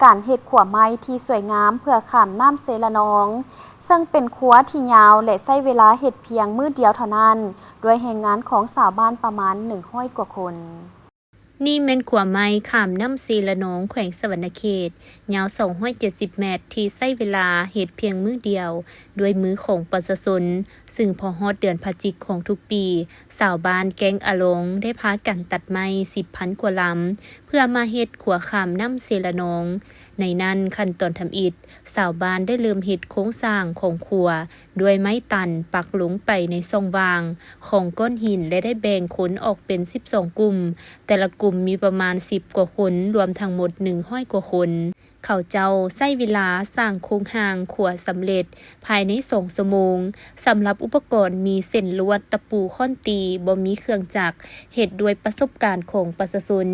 การเฮ็ดขัวไม้ที่สวยงามเพื่อข้ามน้ำเซละนองซึ่งเป็นขัวที่ยาวและใช้เวลาเฮ็ดเพียงมื้อเดียวเท่านั้นด้วยแรงงานของชาวบ้านประมาณ100กว่าคนนี่แม่นขัวไม้ข้ามน้ำซีละนองแขวงสวรรณเขตยาว270เมตรที่ใช้เวลาเฮ็ดเพียงมื้อเดียวด้วยมือของประชาชนซึ่งพอฮอดเดือนพฤศจิกของทุกปีชาวบ้านแก๊งอะลงได้พากันตัดไม้ 10,000 กว่าลำเพื่อมาเฮ็ดขัวข้ามน้ำซีละนองในนั้นขั้นตอนทำอิฐชาวบ้านได้เริ่มเฮ็ดโครงสร้างของขัวด้วยไม้ตันปักลงไปในช่องว่างของก้อนหินและได้แบ่งขนออกเป็น12กลุ่มแต่ละกลุ่มมีประมาณ10กว่าคนรวมทั้งหมด100กว่าคนเขาเจ้าใช้เวลาสร้างโครงห่างขัวสำเร็จภายใน2ชั่วโมงสำหรับอุปกรณ์มีเส้นลวดตะปูค้อนตีบ่มีเครื่องจักรเฮ็ดด้วยประสบการณ์ของประชาชน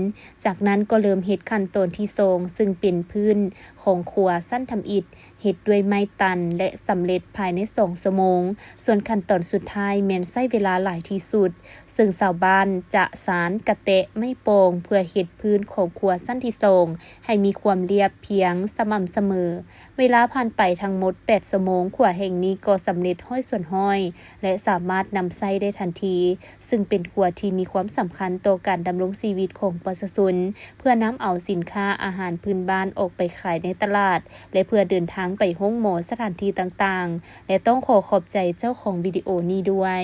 จากนั้นก็เริ่มเฮ็ดขั้นตอนที่2ซึ่งเป็นพื้นของขัวสั้นทำอิฐเฮ็ดด้วยไม้ตันและสำเร็จภายใน2ชั่วโมงส่วนขั้นตอนสุดท้ายแม่นใช้เวลาหลายที่สุดซึ่งชาวบ้านจะสานกระเตะไม้โป่งเพื่อเฮ็ดพื้นของขัวสั้นที่2ให้มีความเรียบเพียงสม่ำเสมอเวลาผ่านไปทั้งหมด8ชั่วโมงขัวแห่งนี้ก็สำเร็จห้อยส่วนห้อยและสามารถนำใช้ได้ทันทีซึ่งเป็นขัวที่มีความสำคัญต่อการดำรงชีวิตของประชาชนเพื่อนำเอาสินค้าอาหารพื้นบ้านออกไปขายในตลาดและเพื่อเดินทางไปโรงหมอสถานที่ต่างๆและต้องขอบใจเจ้าของวิดีโอนี้ด้วย